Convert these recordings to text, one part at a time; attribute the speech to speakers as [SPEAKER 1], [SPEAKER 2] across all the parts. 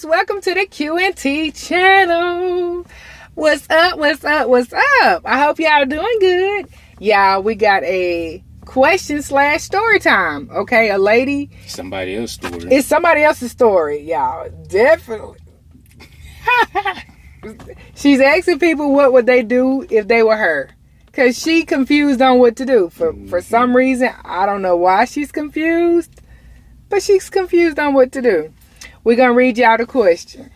[SPEAKER 1] welcome to the Q&T channel. What's up, what's up, what's up? I hope y'all doing good. Y'all, we got a question/story time. Okay, a lady.
[SPEAKER 2] Somebody else's story.
[SPEAKER 1] It's somebody else's story, y'all. Definitely. She's asking people what would they do if they were her. Because she confused on what to do. For some reason, I don't know why she's confused. But she's confused on what to do. We're going to read y'all the question.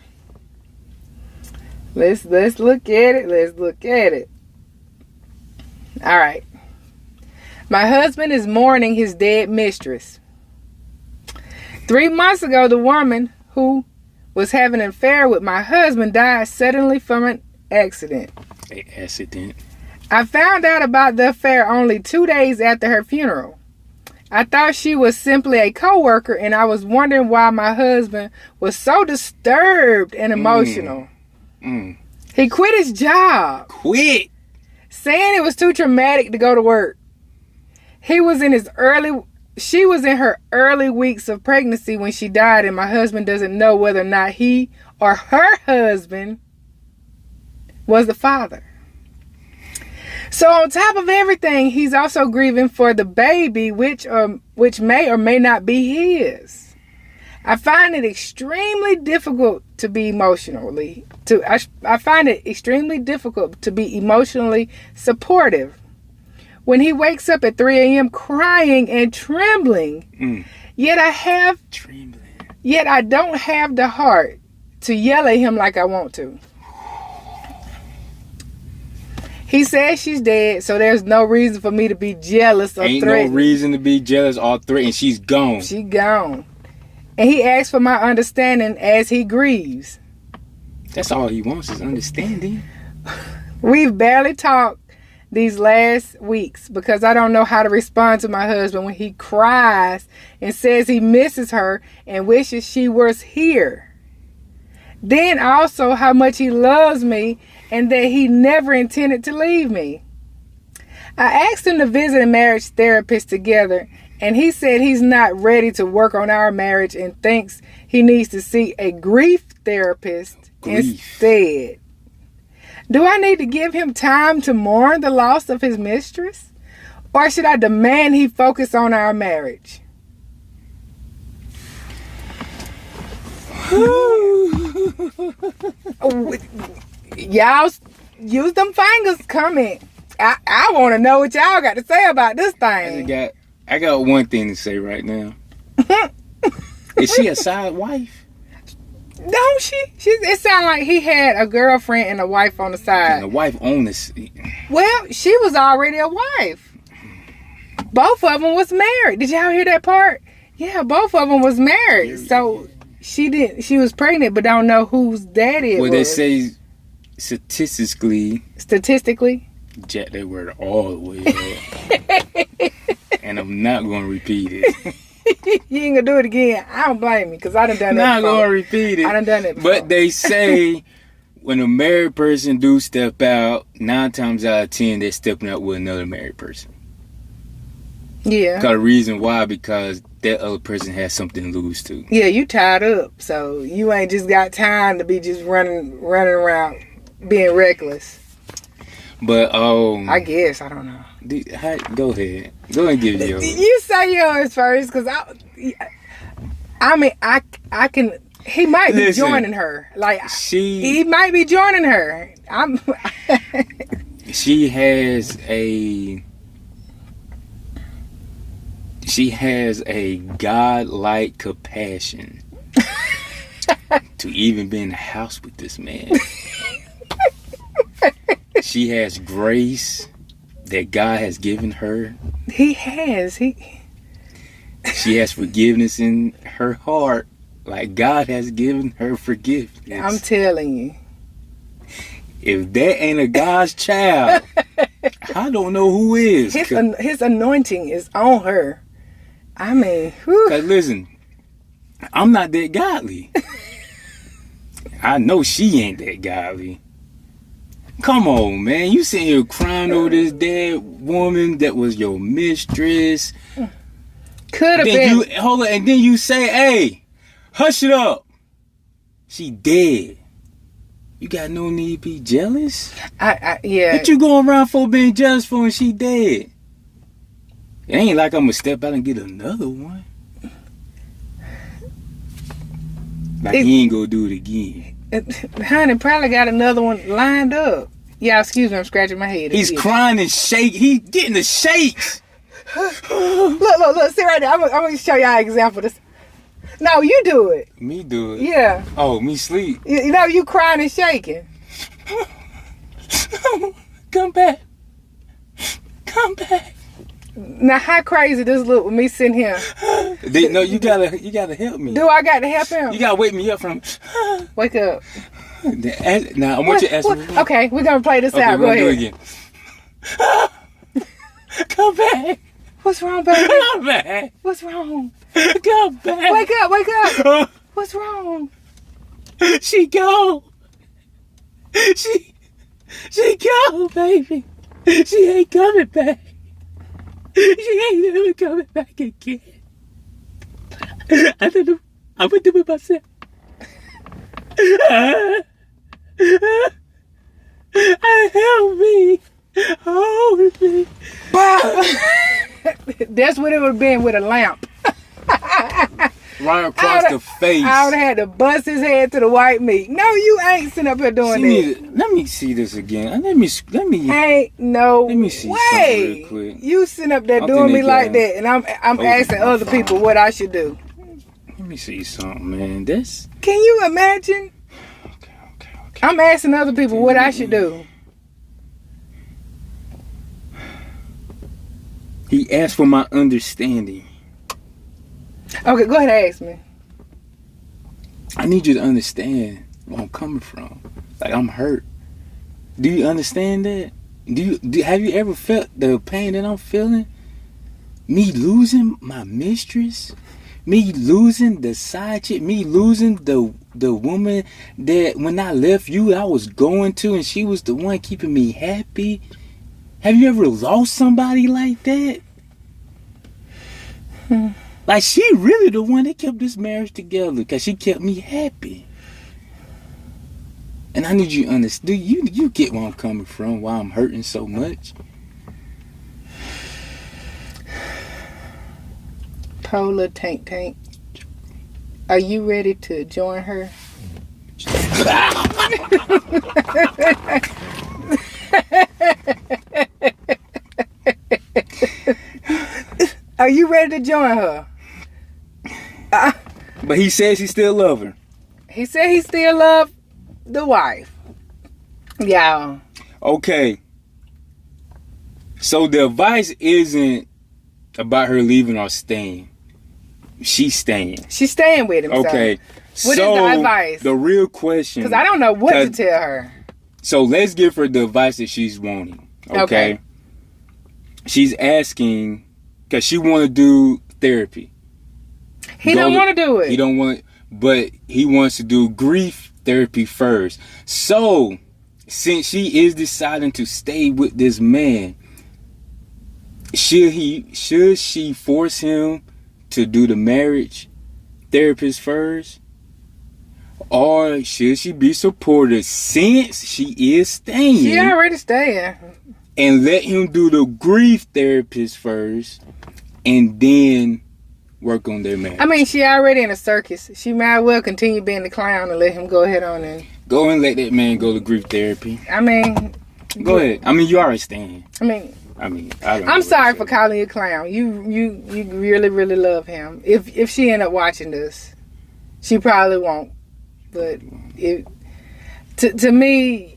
[SPEAKER 1] Let's look at it. Let's look at it. All right. My husband is mourning his dead mistress. 3 months ago, the woman who was having an affair with my husband died suddenly from an accident.
[SPEAKER 2] An accident?
[SPEAKER 1] I found out about the affair only 2 days after her funeral. I thought she was simply a co-worker, and I was wondering why my husband was so disturbed and emotional. He quit his job.
[SPEAKER 2] Quit?
[SPEAKER 1] Saying it was too traumatic to go to work. She was in her early weeks of pregnancy when she died, and my husband doesn't know whether or not he or her husband was the father. So on top of everything, he's also grieving for the baby, which may or may not be his. I find it extremely difficult to be emotionally supportive. When he wakes up at 3 a.m. crying and trembling, yet I don't have the heart to yell at him like I want to. He says she's dead, so there's no reason for me to be jealous or threatened.
[SPEAKER 2] Ain't no reason to be jealous or threatened. She's gone.
[SPEAKER 1] She gone. And he asks for my understanding as he grieves.
[SPEAKER 2] That's all he wants is understanding.
[SPEAKER 1] We've barely talked these last weeks because I don't know how to respond to my husband when he cries and says he misses her and wishes she was here. Then also how much he loves me and that he never intended to leave me. I asked him to visit a marriage therapist together, and he said he's not ready to work on our marriage and thinks he needs to see a grief therapist instead. Do I need to give him time to mourn the loss of his mistress? Or should I demand he focus on our marriage? Y'all use them fingers. Comment. I want to know what y'all got to say about this thing.
[SPEAKER 2] I got one thing to say right now. Is she a side wife?
[SPEAKER 1] Don't she? It sounds like he had a girlfriend and a wife on the side.
[SPEAKER 2] And the wife owned this.
[SPEAKER 1] Well, she was already a wife. Both of them was married. Did y'all hear that part? Yeah, both of them was married. So she was pregnant, but don't know whose daddy it was.
[SPEAKER 2] Well, they say statistically, jack that word all the way up. And I'm not going to repeat it.
[SPEAKER 1] You ain't going to do it again. I don't blame you because I done that
[SPEAKER 2] not
[SPEAKER 1] before.
[SPEAKER 2] Not going to repeat it.
[SPEAKER 1] I done it before.
[SPEAKER 2] But they say when a married person do step out, 9 times out of 10, they're stepping out with another married person.
[SPEAKER 1] Yeah.
[SPEAKER 2] Got a reason why, because that other person has something to lose to.
[SPEAKER 1] Yeah, you tied up. So you ain't just got time to be just running around being reckless. But I guess I don't know.
[SPEAKER 2] Go ahead. Go and give yours.
[SPEAKER 1] You say yours first, because I can. He might be joining her. He might be joining her.
[SPEAKER 2] She has a godlike compassion to even be in the house with this man. She has grace that God has given her.
[SPEAKER 1] He has.
[SPEAKER 2] She has forgiveness in her heart, like God has given her forgiveness.
[SPEAKER 1] I'm telling you.
[SPEAKER 2] If that ain't a God's child, I don't know who is.
[SPEAKER 1] His anointing is on her. I mean, whew.
[SPEAKER 2] Cause listen, I'm not that godly. I know she ain't that godly. Come on, man. You sitting here crying over this dead woman that was your mistress.
[SPEAKER 1] Could have been.
[SPEAKER 2] Hold on, and then you say, hey, hush it up. She dead. You got no need to be jealous.
[SPEAKER 1] Yeah.
[SPEAKER 2] What you going around for being jealous for when she dead? It ain't like I'm gonna step out and get another one. Like he ain't gonna do it again.
[SPEAKER 1] Honey probably got another one lined up. Yeah, excuse me, I'm scratching my head.
[SPEAKER 2] He's crying and shaking. He getting the shakes.
[SPEAKER 1] Look, sit right there. I'm gonna show y'all an example of this. No, you do it.
[SPEAKER 2] Me do it?
[SPEAKER 1] Yeah.
[SPEAKER 2] Oh, me sleep.
[SPEAKER 1] You know, you crying and shaking.
[SPEAKER 2] Come back. Come back.
[SPEAKER 1] Now, how crazy does look with me sitting here?
[SPEAKER 2] No, you gotta help me.
[SPEAKER 1] Do I got to help him?
[SPEAKER 2] You gotta wake me up from.
[SPEAKER 1] Wake up.
[SPEAKER 2] Now, I want you to ask me.
[SPEAKER 1] Okay, we're gonna play this out.
[SPEAKER 2] Go
[SPEAKER 1] ahead.
[SPEAKER 2] Do it again. Come back.
[SPEAKER 1] What's wrong, baby?
[SPEAKER 2] Come back.
[SPEAKER 1] What's wrong?
[SPEAKER 2] Come back.
[SPEAKER 1] Wake up. What's wrong?
[SPEAKER 2] She go. She go, baby. She ain't coming back. She ain't never coming back again. I don't know. I'm gonna do it myself. Help me. Hold me.
[SPEAKER 1] That's what it would have been with a lamp.
[SPEAKER 2] Right across the face.
[SPEAKER 1] I would have had to bust his head to the white meat. No, you ain't sitting up here doing that.
[SPEAKER 2] Let me see this again. Let me.
[SPEAKER 1] Ain't no
[SPEAKER 2] Let me see
[SPEAKER 1] way.
[SPEAKER 2] something real quick.
[SPEAKER 1] You sitting up there doing me like that, and I'm asking other people what I should do.
[SPEAKER 2] Let me see something, man. This.
[SPEAKER 1] Can you imagine?
[SPEAKER 2] Okay.
[SPEAKER 1] I'm asking other people what I should do.
[SPEAKER 2] He asked for my understanding.
[SPEAKER 1] Okay, go ahead and ask me.
[SPEAKER 2] I need you to understand where I'm coming from. Like, I'm hurt. Do you understand that? Have you ever felt the pain that I'm feeling? Me losing my mistress? Me losing the side chick? Me losing the woman that when I left you, I was going to, and she was the one keeping me happy? Have you ever lost somebody like that? Like, she really the one that kept this marriage together because she kept me happy. And I need you to understand. You get where I'm coming from, why I'm hurting so much?
[SPEAKER 1] Polar Tank. Are you ready to join her? Are you ready to join her?
[SPEAKER 2] But he says he still love her.
[SPEAKER 1] He said he still love the wife. Yeah.
[SPEAKER 2] Okay. So the advice isn't about her leaving or staying. She's staying.
[SPEAKER 1] She's staying with him.
[SPEAKER 2] Okay.
[SPEAKER 1] So what is the advice?
[SPEAKER 2] The real question.
[SPEAKER 1] Because I don't know what to tell her.
[SPEAKER 2] So let's give her the advice that she's wanting. Okay. She's asking because she want to do therapy.
[SPEAKER 1] He don't want to do it.
[SPEAKER 2] He don't want, but he wants to do grief therapy first. So, since she is deciding to stay with this man, should she force him to do the marriage therapist first? Or should she be supportive since she is staying?
[SPEAKER 1] She already staying.
[SPEAKER 2] And let him do the grief therapist first and then work on their marriage.
[SPEAKER 1] I mean, she already in a circus. She might well continue being the clown and let him go ahead on and...
[SPEAKER 2] Go and let that man go to grief therapy.
[SPEAKER 1] I mean...
[SPEAKER 2] Go ahead. I mean, you already staying.
[SPEAKER 1] I mean,
[SPEAKER 2] I'm
[SPEAKER 1] sorry for calling you a clown. You really, really love him. If she end up watching this, she probably won't. But to me,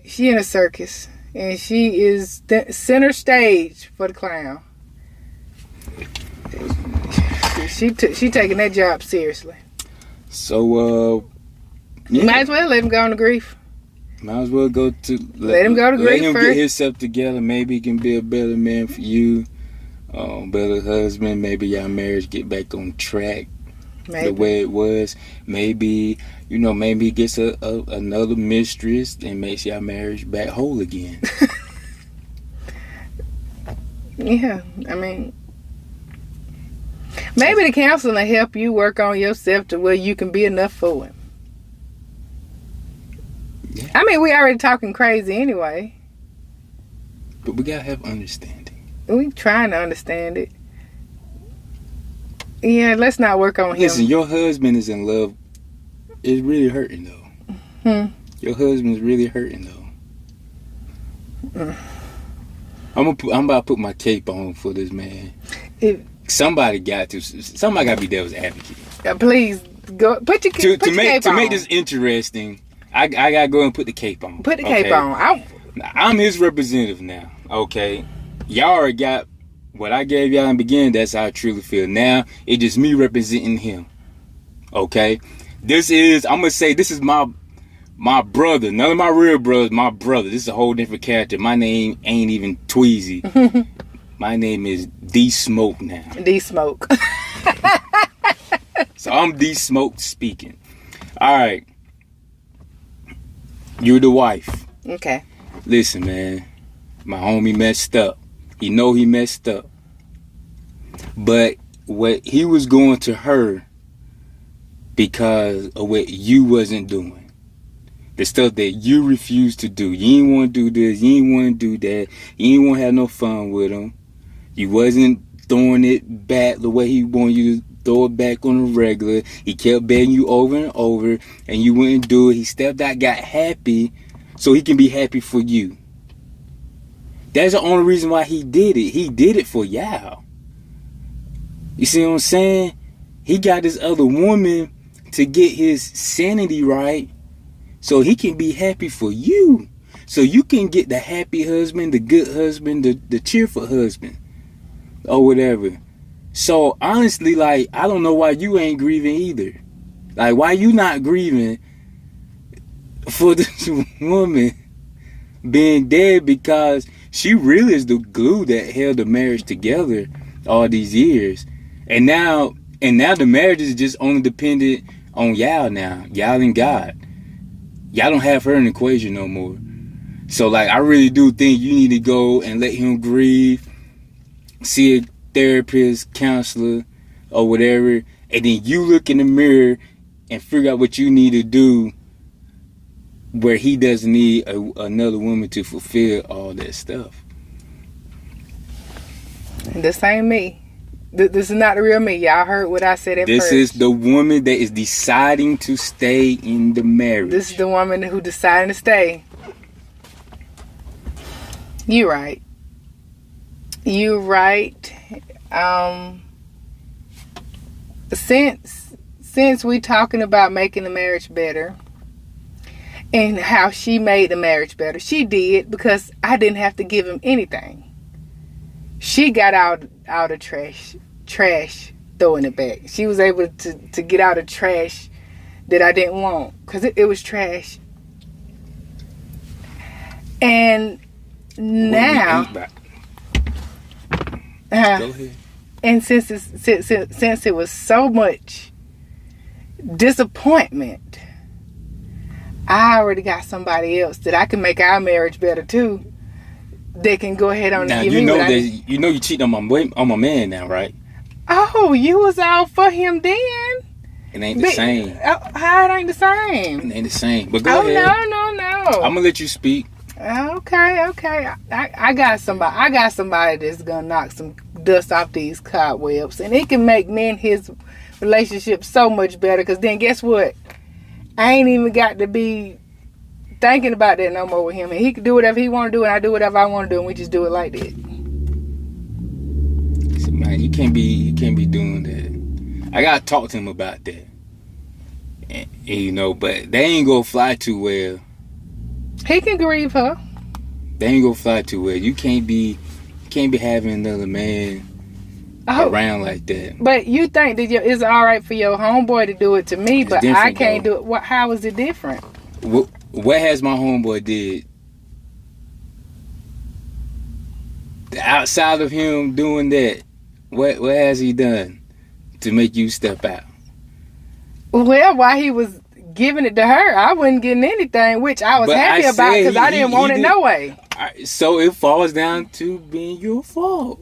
[SPEAKER 1] she in a circus. And she is center stage for the clown. She taking that job seriously.
[SPEAKER 2] So,
[SPEAKER 1] You might as well let him go on to grief.
[SPEAKER 2] Might as well go to...
[SPEAKER 1] Let him go to grief
[SPEAKER 2] Let him
[SPEAKER 1] first.
[SPEAKER 2] get himself together. Maybe he can be a better man for you. Better husband. Maybe y'all marriage get back on track.
[SPEAKER 1] Maybe.
[SPEAKER 2] The way it was. Maybe, maybe he gets another mistress and makes y'all marriage back whole again.
[SPEAKER 1] Yeah, I mean... Maybe the counseling will help you work on yourself to where you can be enough for him. I mean, we already talking crazy anyway.
[SPEAKER 2] But we gotta have understanding.
[SPEAKER 1] We trying to understand it. Yeah, let's not work on him.
[SPEAKER 2] Listen, your husband is in love. It's really hurting though. Your husband's really hurting though. I'm about to put my cape on for this man. Somebody got to be devil's advocate.
[SPEAKER 1] Please go put your cape on.
[SPEAKER 2] To make this interesting, I gotta go and put the cape on.
[SPEAKER 1] Put the cape on.
[SPEAKER 2] I'm his representative now. Okay, y'all already got what I gave y'all in the beginning. That's how I truly feel. Now it's just me representing him. Okay, this is my brother. None of my real brothers. My brother. This is a whole different character. My name ain't even Tweezy. My name is D Smoke now.
[SPEAKER 1] D Smoke.
[SPEAKER 2] So I'm D Smoke speaking. All right. You're the wife.
[SPEAKER 1] Okay.
[SPEAKER 2] Listen, man. My homie messed up. He know he messed up. But what he was going to her because of what you wasn't doing. The stuff that you refused to do. You didn't want to do this. You didn't want to do that. You didn't want to have no fun with him. You wasn't throwing it back the way he wanted you to throw it back on the regular. He kept begging you over and over, and you wouldn't do it. He stepped out, got happy, so he can be happy for you. That's the only reason why he did it. He did it for y'all. You see what I'm saying? He got this other woman to get his sanity right, so he can be happy for you. So you can get the happy husband, the good husband, the cheerful husband, or whatever. So honestly, like, I don't know why you ain't grieving either. Like, why you not grieving for this woman being dead? Because she really is the glue that held the marriage together all these years. And now the marriage is just only dependent on y'all now. Y'all and God. Y'all don't have her in the equation no more. So, like, I really do think you need to go and let him grieve, see a therapist, counselor, or whatever, and then you look in the mirror and figure out what you need to do where he doesn't need another woman to fulfill all that stuff.
[SPEAKER 1] This ain't me. This is not the real me. Y'all heard what I said at first.
[SPEAKER 2] This is the woman that is deciding to stay in the marriage.
[SPEAKER 1] This is the woman who decided to stay. You right. You right. Since we talking about making the marriage better and how she made the marriage better, she did because I didn't have to give him anything. She got out of trash throwing it back. She was able to get out of trash that I didn't want because it was trash. And now, go ahead. And since it was so much disappointment, I already got somebody else that I can make our marriage better too. They can go ahead on and give me what I need.
[SPEAKER 2] You know you cheating on my man now, right?
[SPEAKER 1] Oh, you was all for him then.
[SPEAKER 2] It ain't the same.
[SPEAKER 1] How it ain't the same?
[SPEAKER 2] It ain't the same. But go ahead.
[SPEAKER 1] No.
[SPEAKER 2] I'm gonna let you speak.
[SPEAKER 1] Okay. I got somebody that's gonna knock some dust off these cobwebs, and it can make me and his relationship so much better. Cause then guess what? I ain't even got to be thinking about that no more with him, and he can do whatever he want to do, and I do whatever I want to do, and we just do it like that.
[SPEAKER 2] So, man, you can't be doing that. I gotta talk to him about that, and, you know, but they ain't gonna fly too well.
[SPEAKER 1] He can grieve her.
[SPEAKER 2] They ain't gonna fly too well. You can't be having another man around like that.
[SPEAKER 1] But you think that it's all right for your homeboy to do it to me, but I can't do it. How is it different?
[SPEAKER 2] What has my homeboy did? Outside of him doing that, what has he done to make you step out?
[SPEAKER 1] Well, while he was giving it to her, I wasn't getting anything, which I was happy about because I didn't want it no way.
[SPEAKER 2] So it falls down to being your fault.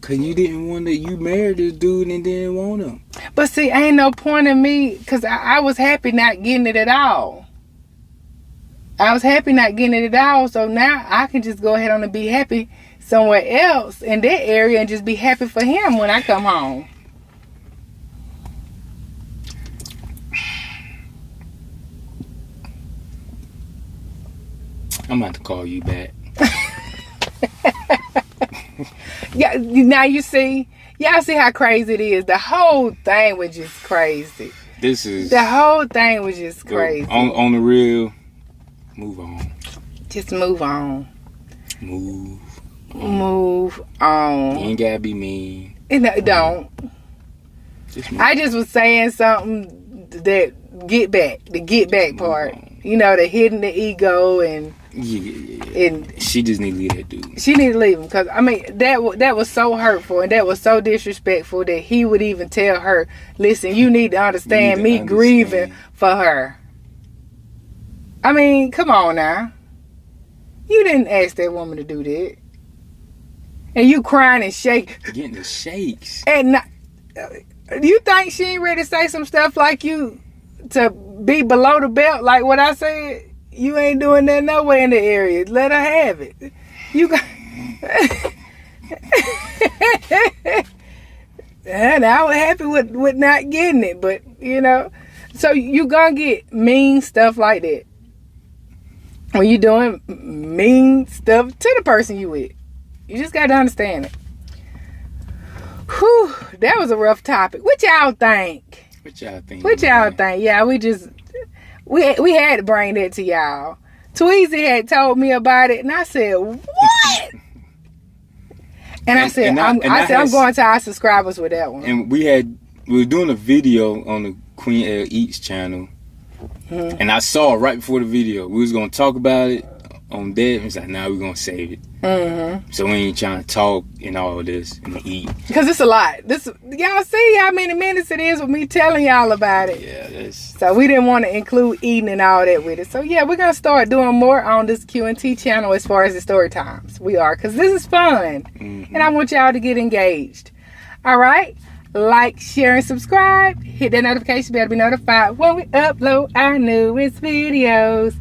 [SPEAKER 2] Because you didn't want to, you married this dude and didn't want him.
[SPEAKER 1] But see, ain't no point in me, because I was happy not getting it at all. I was happy not getting it at all, so now I can just go ahead on and be happy somewhere else in that area and just be happy for him when I come home.
[SPEAKER 2] I'm about to call you back.
[SPEAKER 1] Yeah, now you see, y'all see how crazy it is. The whole thing was just crazy. The whole thing was just crazy.
[SPEAKER 2] On the real, move on.
[SPEAKER 1] Just move on.
[SPEAKER 2] Move
[SPEAKER 1] on.
[SPEAKER 2] You ain't gotta be mean.
[SPEAKER 1] Don't. I just was saying something that the get back part. You know, the hitting the ego and.
[SPEAKER 2] Yeah. And she just need to leave that dude.
[SPEAKER 1] She need to leave him because I mean that was so hurtful and that was so disrespectful that he would even tell her, "Listen, you need to understand me grieving for her." I mean, come on now. You didn't ask that woman to do that, and you crying and shaking,
[SPEAKER 2] getting the shakes.
[SPEAKER 1] And you think she ain't ready to say some stuff like you to be below the belt, like what I said? You ain't doing that nowhere in the area. Let her have it. You got. And I was happy with not getting it, but you know, so you gonna get mean stuff like that when you doing mean stuff to the person you with. You just gotta understand it. Whew, that was a rough topic. What y'all think? Yeah, we had to bring that to y'all. Tweezy had told me about it, and I said, "What?" And I said, "I'm going to our subscribers with that one."
[SPEAKER 2] And we were doing a video on the Queen L Eats channel, and I saw it right before the video. We was gonna talk about it on that, and it's like, "Nah, we're gonna save it." So we ain't trying to talk and all this and eat
[SPEAKER 1] because it's a lot. Y'all see how many minutes it is with me telling y'all about it.
[SPEAKER 2] Yeah,
[SPEAKER 1] so we didn't want to include eating and all that with it. So yeah, we're gonna start doing more on this Q&T channel as far as the story times. We are, because this is fun, and I want y'all to get engaged. All right, like, share, and subscribe. Hit that notification bell to be notified when we upload our newest videos.